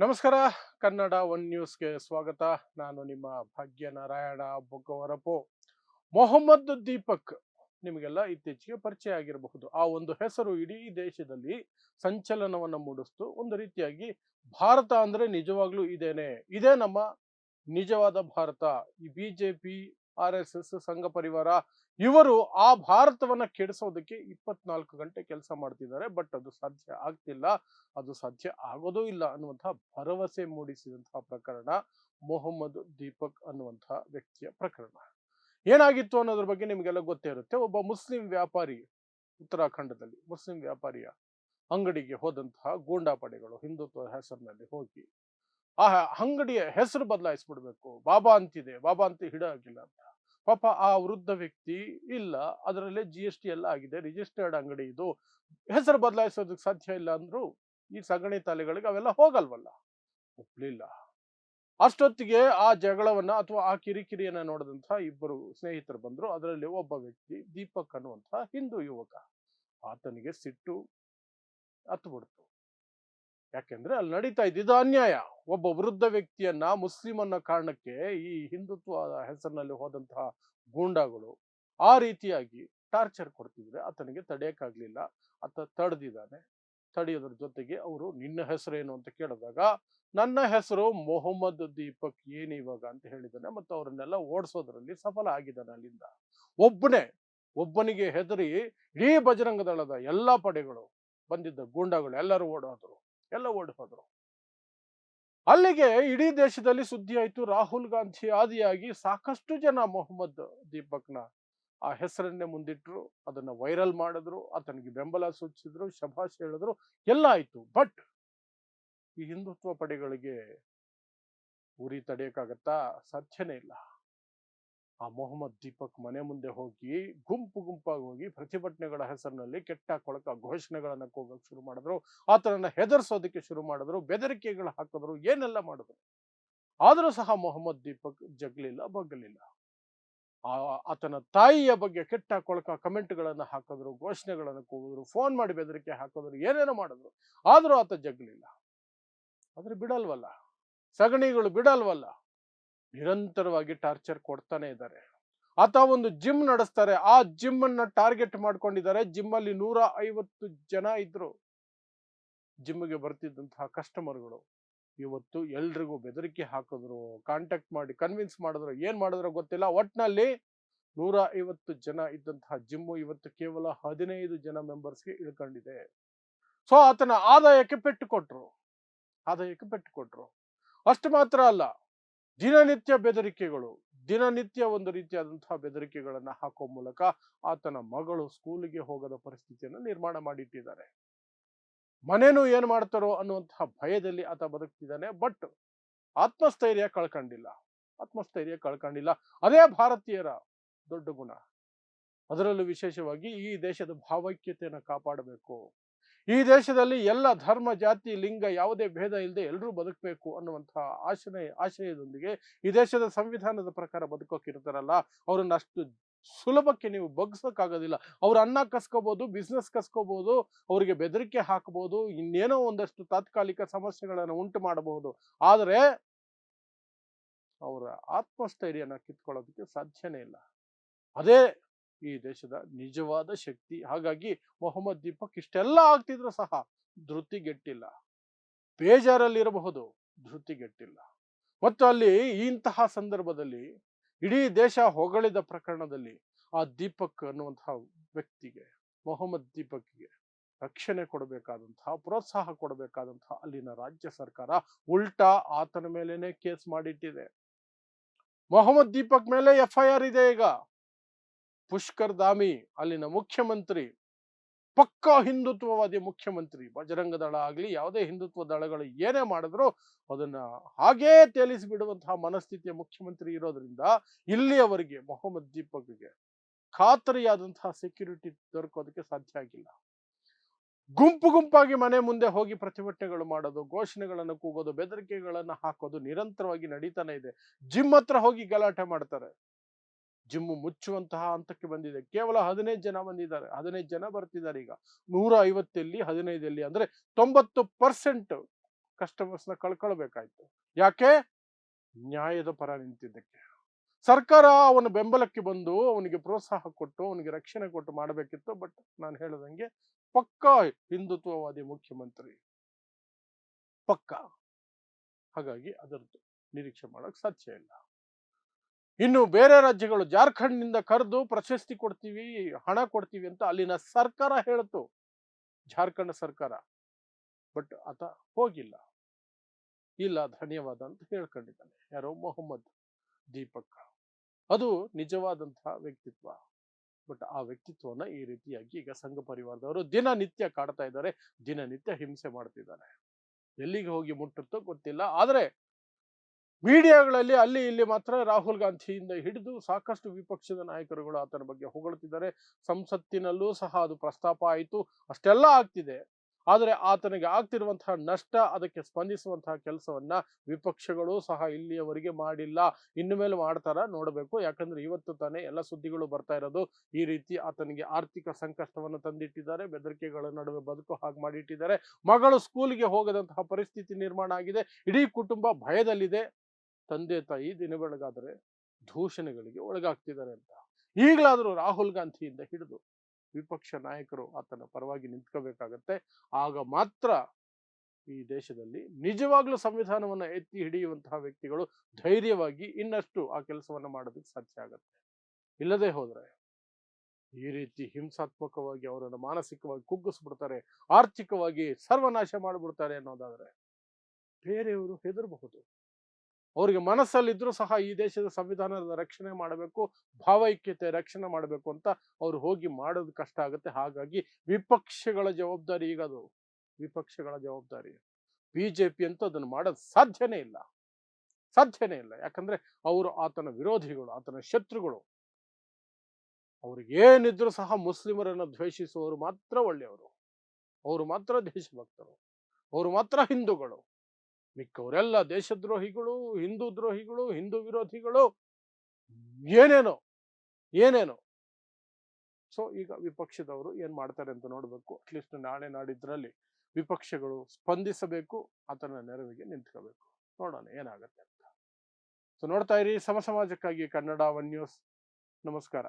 ನಮಸ್ಕಾರ. ಕನ್ನಡ ಒನ್ ನ್ಯೂಸ್ಗೆ ಸ್ವಾಗತ. ನಾನು ನಿಮ್ಮ ಭಾಗ್ಯನಾರಾಯಣ ಬೊಗ್ಗವರಪು. ಮೊಹಮ್ಮದ್ ದೀಪಕ್ ನಿಮಗೆಲ್ಲ ಇತ್ತೀಚೆಗೆ ಪರಿಚಯ ಆಗಿರಬಹುದು. ಆ ಒಂದು ಹೆಸರು ಇಡೀ ದೇಶದಲ್ಲಿ ಸಂಚಲನವನ್ನು ಮೂಡಿಸ್ತು. ಒಂದು ರೀತಿಯಾಗಿ ಭಾರತ ಅಂದ್ರೆ ನಿಜವಾಗ್ಲೂ ಇದೇ ನಮ್ಮ ನಿಜವಾದ ಭಾರತ. ಈ ಬಿಜೆಪಿ, RSS, ಸಂಘ ಪರಿವಾರ ಇವರು ಆ ಭಾರತವನ್ನ ಕೆಡಿಸೋದಕ್ಕೆ 24 ಗಂಟೆ ಕೆಲಸ ಮಾಡ್ತಿದ್ದಾರೆ. ಬಟ್ ಅದು ಸಾಧ್ಯ ಆಗ್ತಿಲ್ಲ, ಅದು ಸಾಧ್ಯ ಆಗೋದೂ ಇಲ್ಲ ಅನ್ನುವಂತಹ ಭರವಸೆ ಮೂಡಿಸಿದಂತಹ ಪ್ರಕರಣ ಮೊಹಮ್ಮದ್ ದೀಪಕ್ ಅನ್ನುವಂತಹ ವ್ಯಕ್ತಿಯ ಪ್ರಕರಣ. ಏನಾಗಿತ್ತು ಅನ್ನೋದ್ರ ಬಗ್ಗೆ ನಿಮಗೆಲ್ಲ ಗೊತ್ತೇ ಇರುತ್ತೆ. ಒಬ್ಬ ಮುಸ್ಲಿಂ ವ್ಯಾಪಾರಿ, ಉತ್ತರಾಖಂಡದಲ್ಲಿ ಮುಸ್ಲಿಂ ವ್ಯಾಪಾರಿಯ ಅಂಗಡಿಗೆ ಹೋದಂತಹ ಗೂಂಡಾಪಡೆಗಳು ಹಿಂದುತ್ವದ ಹೆಸರಿನಲ್ಲಿ ಹೋಗಿ ಆ ಅಂಗಡಿಯ ಹೆಸರು ಬದಲಾಯಿಸ್ಬಿಡ್ಬೇಕು, ಬಾಬಾ ಅಂತಿದೆ, ಬಾಬಾ ಅಂತ ಹಿಡಾಗಿಲ್ಲ ಅಂತ. ಪಾಪ ಆ ವೃದ್ಧ ವ್ಯಕ್ತಿ, ಇಲ್ಲ ಅದರಲ್ಲೇ GST ಎಲ್ಲ ಆಗಿದೆ, ರಿಜಿಸ್ಟರ್ಡ್ ಅಂಗಡಿ ಇದು, ಹೆಸರು ಬದಲಾಯಿಸೋದಕ್ಕೆ ಸಾಧ್ಯ ಇಲ್ಲ ಅಂದ್ರು ಈ ಸಗಣಿ ತಾಲೆಗಳಿಗೆ ಅವೆಲ್ಲ ಹೋಗಲ್ವಲ್ಲ, ಒಪ್ಲಿಲ್ಲ. ಅಷ್ಟೊತ್ತಿಗೆ ಆ ಜಗಳವನ್ನ ಅಥವಾ ಆ ಕಿರಿಕಿರಿಯನ್ನ ನೋಡಿದಂತಹ ಇಬ್ಬರು ಸ್ನೇಹಿತರು ಬಂದ್ರು. ಅದರಲ್ಲಿ ಒಬ್ಬ ವ್ಯಕ್ತಿ ದೀಪಕ್ ಅನ್ನುವಂತಹ ಹಿಂದೂ ಯುವಕ, ಆತನಿಗೆ ಸಿಟ್ಟು ಹತ್ತು ಬಿಡ್ತು. ಯಾಕೆಂದ್ರೆ ಅಲ್ಲಿ ನಡೀತಾ ಇದ್ದಿದ್ದು ಅನ್ಯಾಯ. ಒಬ್ಬ ವೃದ್ಧ ವ್ಯಕ್ತಿಯನ್ನ ಮುಸ್ಲಿಂ ಅನ್ನೋ ಕಾರಣಕ್ಕೆ ಈ ಹಿಂದುತ್ವ ಹೆಸರಿನಲ್ಲಿ ಹೋದಂತಹ ಗೂಂಡಾಗಳು ಆ ರೀತಿಯಾಗಿ ಟಾರ್ಚರ್ ಕೊಡ್ತಿದ್ರೆ ಆತನಿಗೆ ತಡೆಯಕ್ಕಾಗ್ಲಿಲ್ಲ. ಆತ ತಡೆದಿದ್ದಾನೆ. ತಡೆಯೋದ್ರ ಜೊತೆಗೆ ಅವರು ನಿನ್ನ ಹೆಸರೇನು ಅಂತ ಕೇಳಿದಾಗ ನನ್ನ ಹೆಸರು ಮೊಹಮ್ಮದ್ ದೀಪಕ್, ಏನು ಇವಾಗ ಅಂತ ಹೇಳಿದ್ದಾನೆ. ಮತ್ತು ಅವರನ್ನೆಲ್ಲ ಓಡಿಸೋದ್ರಲ್ಲಿ ಸಫಲ ಆಗಿದ್ದಾನೆ. ಅಲ್ಲಿಂದ ಒಬ್ಬನಿಗೆ ಹೆದರಿ ಇಡೀ ಬಜರಂಗ ದಳದ ಎಲ್ಲಾ ಪಡೆಗಳು ಬಂದಿದ್ದ ಗೂಂಡಾಗಳು ಎಲ್ಲರೂ ಓಡಿ ಹೋದ್ರು. ಅಲ್ಲಿಗೆ ಇಡೀ ದೇಶದಲ್ಲಿ ಸುದ್ದಿ ಆಯ್ತು. ರಾಹುಲ್ ಗಾಂಧಿ ಆದಿಯಾಗಿ ಸಾಕಷ್ಟು ಜನ ಮೊಹಮ್ಮದ್ ದೀಪಕ್ನ ಆ ಹೆಸರನ್ನೇ ಮುಂದಿಟ್ರು, ಅದನ್ನ ವೈರಲ್ ಮಾಡಿದ್ರು, ಆತನಿಗೆ ಬೆಂಬಲ ಸೂಚಿಸಿದ್ರು, ಶಭಾಷ್ ಹೇಳಿದ್ರು, ಎಲ್ಲ ಆಯ್ತು. ಬಟ್ ಈ ಹಿಂದುತ್ವ ಪಡೆಗಳಿಗೆ ಉರಿ ತಡೆಯಕ್ಕಾಗತ್ತಾ? ಸಾಧ್ಯನೇ ಇಲ್ಲ. ಆ ಮೊಹಮ್ಮದ್ ದೀಪಕ್ ಮನೆ ಮುಂದೆ ಹೋಗಿ ಗುಂಪಾಗಿ ಹೋಗಿ ಪ್ರತಿಭಟನೆಗಳ ಹೆಸರಿನಲ್ಲಿ ಕೆಟ್ಟ ಕೊಳಕ ಘೋಷಣೆಗಳನ್ನ ಕೂಗಕ್ಕೆ ಶುರು ಮಾಡಿದ್ರು. ಆತನನ್ನ ಹೆದರ್ಸೋದಕ್ಕೆ ಶುರು ಮಾಡಿದ್ರು, ಬೆದರಿಕೆಗಳು ಹಾಕಿದ್ರು, ಏನೆಲ್ಲ ಮಾಡಿದ್ರು. ಆದರೂ ಸಹ ಮೊಹಮ್ಮದ್ ದೀಪಕ್ ಜಗ್ಲಿಲ್ಲ, ಬಗ್ಗಲಿಲ್ಲ. ಆತನ ತಾಯಿಯ ಬಗ್ಗೆ ಕೆಟ್ಟ ಕೊಳಕ ಕಮೆಂಟ್ಗಳನ್ನ ಹಾಕಿದ್ರು, ಘೋಷಣೆಗಳನ್ನ ಕೂಗಿದ್ರು, ಫೋನ್ ಮಾಡಿ ಬೆದರಿಕೆ ಹಾಕಿದ್ರು, ಏನೇನೋ ಮಾಡಿದ್ರು. ಆದ್ರೂ ಆತ ಜಗ್ಲಿಲ್ಲ. ಆದ್ರೆ ಬಿಡಲ್ವಲ್ಲ, ಸಗಣಿಗಳು ಬಿಡಲ್ವಲ್ಲ, ನಿರಂತರವಾಗಿ ಟಾರ್ಚರ್ ಕೊಡ್ತಾನೆ ಇದ್ದಾರೆ. ಆತ ಒಂದು ಜಿಮ್ ನಡೆಸ್ತಾರೆ, ಆ ಜಿಮ್ ಅನ್ನ ಟಾರ್ಗೆಟ್ ಮಾಡ್ಕೊಂಡಿದ್ದಾರೆ. ಜಿಮ್ ಅಲ್ಲಿ 150 ಜನ ಇದ್ರು. ಜಿಮ್ಗೆ ಬರ್ತಿದ್ದಂತಹ ಕಸ್ಟಮರ್ಗಳು ಇವತ್ತು ಎಲ್ರಿಗೂ ಬೆದರಿಕೆ ಹಾಕಿದ್ರು, ಕಾಂಟ್ಯಾಕ್ಟ್ ಮಾಡಿ ಕನ್ವಿನ್ಸ್ ಮಾಡಿದ್ರು, ಏನ್ ಮಾಡಿದ್ರು ಗೊತ್ತಿಲ್ಲ. ಒಟ್ನಲ್ಲಿ 150 ಜನ ಇದ್ದಂತಹ ಜಿಮ್ ಇವತ್ತು ಕೇವಲ 15 ಜನ ಮೆಂಬರ್ಸ್ಗೆ ಇಳ್ಕೊಂಡಿದೆ. ಸೊ ಆತನ ಆದಾಯಕ್ಕೆ ಪೆಟ್ಟು ಕೊಟ್ರು. ಅಷ್ಟು ಮಾತ್ರ ಅಲ್ಲ, ದಿನನಿತ್ಯ ಬೆದರಿಕೆಗಳು, ದಿನನಿತ್ಯ ಒಂದು ರೀತಿಯಾದಂತಹ ಬೆದರಿಕೆಗಳನ್ನ ಹಾಕುವ ಮೂಲಕ ಆತನ ಮಗಳು ಸ್ಕೂಲಿಗೆ ಹೋಗದ ಪರಿಸ್ಥಿತಿಯನ್ನು ನಿರ್ಮಾಣ ಮಾಡಿಟ್ಟಿದ್ದಾರೆ. ಮನೇನು ಏನ್ ಮಾಡ್ತಾರೋ ಅನ್ನುವಂತಹ ಭಯದಲ್ಲಿ ಆತ ಬದುಕ್ತಿದ್ದಾನೆ. ಬಟ್ ಆತ್ಮಸ್ಥೈರ್ಯ ಕಳ್ಕೊಂಡಿಲ್ಲ. ಅದೇ ಭಾರತೀಯರ ದೊಡ್ಡ ಗುಣ. ಅದರಲ್ಲೂ ವಿಶೇಷವಾಗಿ ಈ ದೇಶದ ಭಾವೈಕ್ಯತೆಯನ್ನು ಕಾಪಾಡಬೇಕು, ಈ ದೇಶದಲ್ಲಿ ಎಲ್ಲ ಧರ್ಮ, ಜಾತಿ, ಲಿಂಗ ಯಾವುದೇ ಭೇದ ಇಲ್ಲದೆ ಎಲ್ಲರೂ ಬದುಕಬೇಕು ಅನ್ನುವಂತಹ ಆಶಯದೊಂದಿಗೆ ಈ ದೇಶದ ಸಂವಿಧಾನದ ಪ್ರಕಾರ ಬದುಕೋಕಿರ್ತಾರಲ್ಲ, ಅವ್ರನ್ನ ಅಷ್ಟು ಸುಲಭಕ್ಕೆ ನೀವು ಬಗ್ಸಕ್ಕಾಗೋದಿಲ್ಲ. ಅವ್ರ ಅನ್ನ ಕಸ್ಕೋಬಹುದು, ಬಿಸ್ನೆಸ್ ಕಸ್ಕೋಬಹುದು, ಅವರಿಗೆ ಬೆದರಿಕೆ ಹಾಕಬಹುದು, ಇನ್ನೇನೋ ಒಂದಷ್ಟು ತಾತ್ಕಾಲಿಕ ಸಮಸ್ಯೆಗಳನ್ನು ಉಂಟು ಮಾಡಬಹುದು. ಆದರೆ ಅವರ ಆತ್ಮಸ್ಥೈರ್ಯನ ಕಿತ್ಕೊಳ್ಳೋದಕ್ಕೆ ಸಾಧ್ಯನೇ ಇಲ್ಲ. ಅದೇ ಈ ದೇಶದ ನಿಜವಾದ ಶಕ್ತಿ. ಹಾಗಾಗಿ ಮೊಹಮ್ಮದ್ ದೀಪಕ್ ಇಷ್ಟೆಲ್ಲ ಆಗ್ತಿದ್ರು ಸಹ ಧೃತಿಗೆಟ್ಟಿಲ್ಲ. ಬೇಜಾರಲ್ಲಿರಬಹುದು, ಧೃತಿಗೆಟ್ಟಿಲ್ಲ. ಮತ್ತು ಅಲ್ಲಿ ಇಂತಹ ಸಂದರ್ಭದಲ್ಲಿ ಇಡೀ ದೇಶ ಹೊಗಳಿದ ಪ್ರಕರಣದಲ್ಲಿ ಆ ದೀಪಕ್ ಅನ್ನುವಂತಹ ವ್ಯಕ್ತಿಗೆ, ಮೊಹಮ್ಮದ್ ದೀಪಕ್ಗೆ ರಕ್ಷಣೆ ಕೊಡಬೇಕಾದಂತಹ, ಪ್ರೋತ್ಸಾಹ ಕೊಡಬೇಕಾದಂತಹ ಅಲ್ಲಿನ ರಾಜ್ಯ ಸರ್ಕಾರ ಉಲ್ಟಾ ಆತನ ಮೇಲೇನೆ ಕೇಸ್ ಮಾಡಿಟ್ಟಿದೆ. ಮೊಹಮ್ಮದ್ ದೀಪಕ್ ಮೇಲೆ FIR ಇದೆ ಈಗ. ಪುಷ್ಕರ್ ಧಾಮಿ ಅಲ್ಲಿನ ಮುಖ್ಯಮಂತ್ರಿ, ಪಕ್ಕಾ ಹಿಂದುತ್ವವಾದಿ ಮುಖ್ಯಮಂತ್ರಿ. ಬಜರಂಗ ದಳ ಆಗ್ಲಿ ಯಾವುದೇ ಹಿಂದುತ್ವ ದಳಗಳು ಏನೇ ಮಾಡಿದ್ರು ಅದನ್ನ ಹಾಗೇ ತೇಲಿಸಿ ಬಿಡುವಂತಹ ಮನಸ್ಥಿತಿಯ ಮುಖ್ಯಮಂತ್ರಿ ಇರೋದ್ರಿಂದ ಇಲ್ಲಿಯವರೆಗೆ ಮೊಹಮ್ಮದ್ ದೀಪಕ್ಗೆ ಖಾತರಿಯಾದಂತಹ ಸೆಕ್ಯೂರಿಟಿ ದೊರಕೋದಕ್ಕೆ ಸಾಧ್ಯ ಆಗಿಲ್ಲ. ಗುಂಪಾಗಿ ಮನೆ ಮುಂದೆ ಹೋಗಿ ಪ್ರತಿಭಟನೆಗಳು ಮಾಡೋದು, ಘೋಷಣೆಗಳನ್ನು ಕೂಗೋದು, ಬೆದರಿಕೆಗಳನ್ನ ಹಾಕೋದು ನಿರಂತರವಾಗಿ ನಡೀತಾನೆ ಇದೆ. ಜಿಮ್ ಹತ್ರ ಹೋಗಿ ಗಲಾಟೆ ಮಾಡ್ತಾರೆ. ಜಿಮ್ ಮುಚ್ಚುವಂತಹ ಹಂತಕ್ಕೆ ಬಂದಿದೆ. ಕೇವಲ 15 ಜನ ಬಂದಿದ್ದಾರೆ, 15 ಜನ ಬರ್ತಿದ್ದಾರೆ ಈಗ. 150 15 ಅಂದ್ರೆ 90% ಕಸ್ಟಮರ್ಸ್ನ ಕಳ್ಕೊಳ್ಬೇಕಾಯ್ತು. ಯಾಕೆ? ನ್ಯಾಯದ ಪರ ನಿಂತಿದ್ದಕ್ಕೆ. ಸರ್ಕಾರ ಅವನ ಬೆಂಬಲಕ್ಕೆ ಬಂದು ಅವನಿಗೆ ಪ್ರೋತ್ಸಾಹ ಕೊಟ್ಟು ಅವನಿಗೆ ರಕ್ಷಣೆ ಕೊಟ್ಟು ಮಾಡಬೇಕಿತ್ತು. ಬಟ್ ನಾನು ಹೇಳದಂಗೆ ಪಕ್ಕಾ ಹಿಂದುತ್ವವಾದಿ ಮುಖ್ಯಮಂತ್ರಿ, ಪಕ್ಕಾ. ಹಾಗಾಗಿ ಅದರದ್ದು ನಿರೀಕ್ಷೆ ಮಾಡಕ್ ಸಾಧ್ಯ ಇಲ್ಲ. ಇನ್ನು ಬೇರೆ ರಾಜ್ಯಗಳು ಜಾರ್ಖಂಡ್ನಿಂದ ಕರೆದು ಪ್ರಶಸ್ತಿ ಕೊಡ್ತೀವಿ, ಹಣ ಕೊಡ್ತೀವಿ ಅಂತ ಅಲ್ಲಿನ ಸರ್ಕಾರ ಹೇಳಿತು, ಜಾರ್ಖಂಡ್ ಸರ್ಕಾರ. ಬಟ್ ಆತ ಹೋಗಿಲ್ಲ. ಇಲ್ಲ, ಧನ್ಯವಾದ ಅಂತ ಹೇಳ್ಕೊಂಡಿದ್ದಾನೆ. ಯಾರೋ ಮೊಹಮ್ಮದ್ ದೀಪಕ್. ಅದು ನಿಜವಾದಂತಹ ವ್ಯಕ್ತಿತ್ವ. ಬಟ್ ಆ ವ್ಯಕ್ತಿತ್ವನ ಈ ರೀತಿಯಾಗಿ ಈಗ ಸಂಘ ಪರಿವಾರದವರು ದಿನನಿತ್ಯ ಕಾಡ್ತಾ ಇದ್ದಾರೆ, ದಿನನಿತ್ಯ ಹಿಂಸೆ ಮಾಡ್ತಿದ್ದಾರೆ. ಎಲ್ಲಿಗೆ ಹೋಗಿ ಮುಟ್ಟುತ್ತೋ ಗೊತ್ತಿಲ್ಲ. ಆದ್ರೆ ಮೀಡಿಯಾಗಳಲ್ಲಿ ಅಲ್ಲಿ ಇಲ್ಲಿ ಮಾತ್ರ ರಾಹುಲ್ ಗಾಂಧಿಯಿಂದ ಹಿಡಿದು ಸಾಕಷ್ಟು ವಿಪಕ್ಷದ ನಾಯಕರುಗಳು ಆತನ ಬಗ್ಗೆ ಹೊಗಳ್ತಿದ್ದಾರೆ. ಸಂಸತ್ತಿನಲ್ಲೂ ಸಹ ಅದು ಪ್ರಸ್ತಾಪ ಆಯಿತು. ಅಷ್ಟೆಲ್ಲ ಆಗ್ತಿದೆ. ಆದರೆ ಆತನಿಗೆ ಆಗ್ತಿರುವಂತಹ ನಷ್ಟ, ಅದಕ್ಕೆ ಸ್ಪಂದಿಸುವಂತಹ ಕೆಲಸವನ್ನ ವಿಪಕ್ಷಗಳು ಸಹ ಇಲ್ಲಿಯವರೆಗೆ ಮಾಡಿಲ್ಲ. ಇನ್ನು ಮೇಲೆ ಮಾಡ್ತಾರ ನೋಡಬೇಕು. ಯಾಕಂದ್ರೆ ಇವತ್ತು ತಾನೇ ಎಲ್ಲ ಸುದ್ದಿಗಳು ಬರ್ತಾ ಇರೋದು. ಈ ರೀತಿ ಆತನಿಗೆ ಆರ್ಥಿಕ ಸಂಕಷ್ಟವನ್ನು ತಂದಿಟ್ಟಿದ್ದಾರೆ, ಬೆದರಿಕೆಗಳ ನಡುವೆ ಬದುಕು ಹಾಗೆ ಮಾಡಿಟ್ಟಿದ್ದಾರೆ. ಮಗಳು ಸ್ಕೂಲ್ಗೆ ಹೋಗದಂತಹ ಪರಿಸ್ಥಿತಿ ನಿರ್ಮಾಣ ಆಗಿದೆ. ಇಡೀ ಕುಟುಂಬ ಭಯದಲ್ಲಿದೆ. ತಂದೆ ತಾಯಿ ದಿನ ಬೆಳಗಾದರೆ ದೂಷಣೆಗಳಿಗೆ ಒಳಗಾಗ್ತಿದ್ದಾರೆ ಅಂತ. ಈಗಲಾದರೂ ರಾಹುಲ್ ಗಾಂಧಿಯಿಂದ ಹಿಡಿದು ವಿಪಕ್ಷ ನಾಯಕರು ಆತನ ಪರವಾಗಿ ನಿಂತ್ಕೋಬೇಕಾಗತ್ತೆ. ಆಗ ಮಾತ್ರ ಈ ದೇಶದಲ್ಲಿ ನಿಜವಾಗ್ಲೂ ಸಂವಿಧಾನವನ್ನ ಎತ್ತಿ ಹಿಡಿಯುವಂತಹ ವ್ಯಕ್ತಿಗಳು ಧೈರ್ಯವಾಗಿ ಇನ್ನಷ್ಟು ಆ ಕೆಲಸವನ್ನ ಮಾಡೋದಕ್ಕೆ ಸಾಧ್ಯ ಆಗತ್ತೆ. ಇಲ್ಲದೆ ಹೋದ್ರೆ ಈ ರೀತಿ ಹಿಂಸಾತ್ಮಕವಾಗಿ ಅವರನ್ನು ಮಾನಸಿಕವಾಗಿ ಕುಗ್ಗಿಸ್ಬಿಡ್ತಾರೆ, ಆರ್ಥಿಕವಾಗಿ ಸರ್ವನಾಶ ಮಾಡಿಬಿಡ್ತಾರೆ ಅನ್ನೋದಾದ್ರೆ ಬೇರೆಯವರು ಹೆದರಬಹುದು. ಅವರಿಗೆ ಮನಸ್ಸಲ್ಲಿದ್ರೂ ಸಹ ಈ ದೇಶದ ಸಂವಿಧಾನದ ರಕ್ಷಣೆ ಮಾಡಬೇಕು, ಭಾವೈಕ್ಯತೆ ರಕ್ಷಣೆ ಮಾಡಬೇಕು ಅಂತ ಅವ್ರು ಹೋಗಿ ಮಾಡೋದು ಕಷ್ಟ ಆಗುತ್ತೆ. ಹಾಗಾಗಿ ವಿಪಕ್ಷಗಳ ಜವಾಬ್ದಾರಿ ಈಗ ಅದು, ವಿಪಕ್ಷಗಳ ಜವಾಬ್ದಾರಿ. ಬಿಜೆಪಿ ಅಂತೂ ಅದನ್ನು ಮಾಡೋದು ಸಾಧ್ಯನೇ ಇಲ್ಲ, ಸಾಧ್ಯನೇ ಇಲ್ಲ. ಯಾಕಂದ್ರೆ ಅವರು ಆತನ ವಿರೋಧಿಗಳು, ಆತನ ಶತ್ರುಗಳು. ಅವ್ರಿಗೆ ಏನಿದ್ರು ಸಹ ಮುಸ್ಲಿಮರನ್ನು ದ್ವೇಷಿಸುವವರು ಮಾತ್ರ ಒಳ್ಳೆಯವರು, ಅವರು ಮಾತ್ರ ದೇಶಭಕ್ತರು, ಅವರು ಮಾತ್ರ ಹಿಂದೂಗಳು. ಮಿಕ್ಕವರೆಲ್ಲ ದೇಶದ್ರೋಹಿಗಳು, ಹಿಂದೂ ದ್ರೋಹಿಗಳು, ಹಿಂದೂ ವಿರೋಧಿಗಳು, ಏನೇನೋ ಏನೇನೋ. ಸೊ ಈಗ ವಿಪಕ್ಷದವರು ಏನ್ ಮಾಡ್ತಾರೆ ಅಂತ ನೋಡ್ಬೇಕು. ಅಟ್ಲೀಸ್ಟ್ ನಾಳೆ ನಾಡಿದ್ರಲ್ಲಿ ವಿಪಕ್ಷಗಳು ಸ್ಪಂದಿಸಬೇಕು, ಆತನ ನೆರವಿಗೆ ನಿಂತ್ಕೋಬೇಕು. ನೋಡೋಣ ಏನಾಗತ್ತೆ ಅಂತ. ಸೊ ನೋಡ್ತಾ ಇರಿ ಸಮ ಸಮಾಜಕ್ಕಾಗಿ ಕನ್ನಡ ಒನ್ ನ್ಯೂಸ್. ನಮಸ್ಕಾರ.